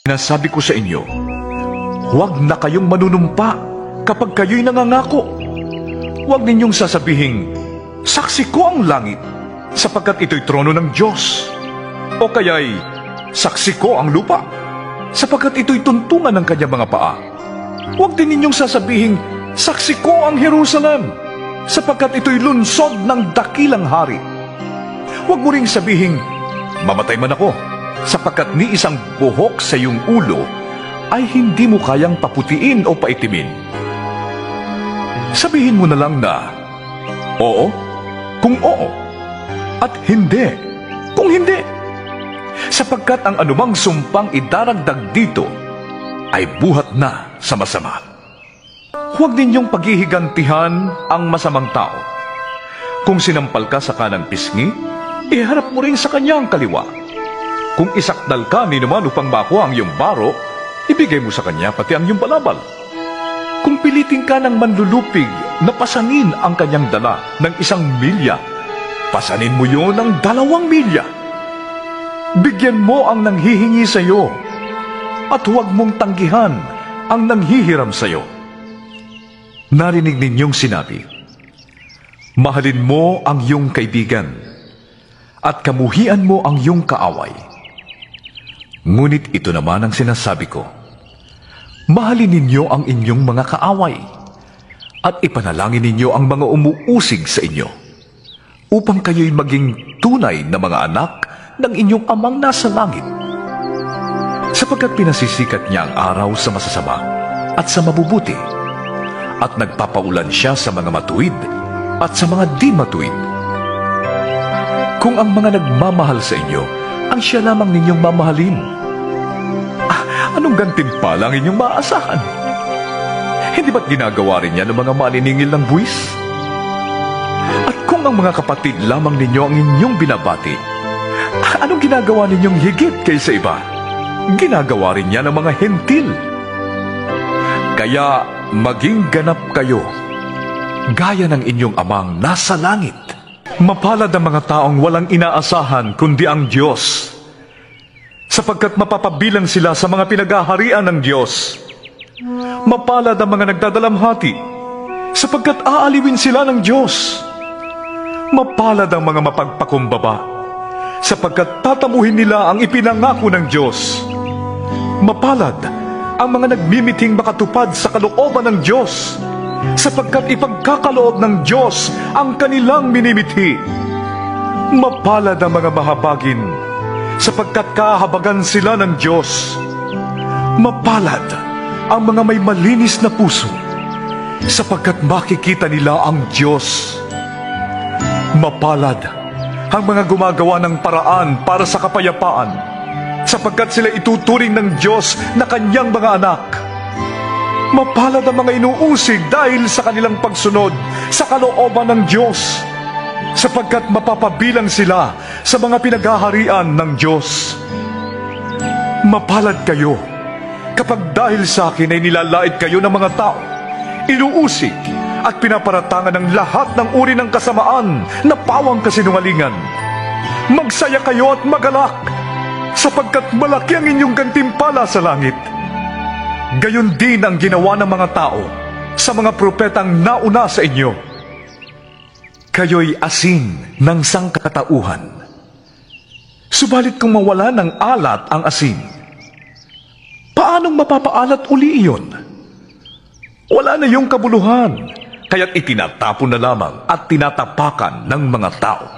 Sinasabi ko sa inyo, huwag na kayong manunumpa kapag kayo'y nangangako. Huwag ninyong sasabihing, saksi ko ang langit, sapagkat ito'y trono ng Diyos. O kaya'y, saksi ko ang lupa, sapagkat ito'y tuntungan ng kanyang mga paa. Huwag din ninyong sasabihing, saksi ko ang Jerusalem, sapagkat ito'y lunsod ng dakilang hari. Huwag mo ring sabihing, mamatay man ako, sapagkat ni isang buhok sa iyong ulo ay hindi mo kayang paputiin o paitimin. Sabihin mo na lang na, oo, kung oo, at hindi, kung hindi. Sapagkat ang anumang sumpang idaragdag dito ay buhat na sa masama. Huwag ninyong paghihigantihan ang masamang tao. Kung sinampal ka sa kanang pisngi, iharap mo rin sa kanya ang kaliwa. Kung isakdal ka ni naman upang makuha ang iyong baro, ibigay mo sa kanya pati ang iyong balabal. Kung pilitin ka ng manlulupig na pasanin ang kanyang dala ng 1 milya, pasanin mo yun ng 2 milya. Bigyan mo ang nanghihingi sa iyo, at huwag mong tanggihan ang nanghihiram sa iyo. Narinig ninyong sinabi, mahalin mo ang iyong kaibigan, at kamuhian mo ang iyong kaaway. Ngunit ito naman ang sinasabi ko, mahalin ninyo ang inyong mga kaaway, at ipanalangin ninyo ang mga umuusig sa inyo, upang kayo'y maging tunay na mga anak ng inyong amang nasa langit. Sapagkat pinasisikat niya ang araw sa masasama at sa mabubuti, at nagpapaulan siya sa mga matuwid at sa mga di matuwid. Kung ang mga nagmamahal sa inyo ang siya lamang ninyong mamahalin, anong gantimpala ang inyong maaasahan? Hindi ba't ginagawa rin yan ng mga maniningil ng buwis? At kung ang mga kapatid lamang ninyo ang inyong binabati, anong ginagawa ninyong higit kaysa iba? Ginagawa rin yan ng mga hentil. Kaya maging ganap kayo, gaya ng inyong amang nasa langit. Mapalad ang mga taong walang inaasahan kundi ang Diyos, sapagkat mapapabilang sila sa mga pinagaharian ng Diyos. Mapalad ang mga nagdadalamhati, sapagkat aaliwin sila ng Diyos. Mapalad ang mga mapagpakumbaba, sapagkat tatamuhin nila ang ipinangako ng Diyos. Mapalad ang mga nagmimithing makatupad sa kalooban ng Diyos, sapagkat ipagkakaloob ng Diyos ang kanilang minimithi. Mapalad ang mga mahabagin, sapagkat kahabagan sila ng Diyos. Mapalad ang mga may malinis na puso, sapagkat makikita nila ang Diyos. Mapalad ang mga gumagawa ng paraan para sa kapayapaan, sapagkat sila ituturing ng Diyos na kanyang mga anak. Mapalad ang mga inuusig dahil sa kanilang pagsunod sa kalooban ng Diyos, sapagkat mapapabilang sila sa mga pinaghaharian ng Diyos. Mapalad kayo kapag dahil sa akin ay nilalait kayo ng mga tao, inuusig at pinaparatangan ng lahat ng uri ng kasamaan na pawang kasinungalingan. Magsaya kayo at magalak, sapagkat malaki ang inyong gantimpala sa langit. Gayon din ang ginawa ng mga tao sa mga propetang nauna sa inyo. Kayo'y asin ng sangkatauhan. Subalit kung mawala ng alat ang asin, paanong mapapaalat uli iyon? Wala na yung kabuluhan, kaya't itinatapon na lamang at tinatapakan ng mga tao.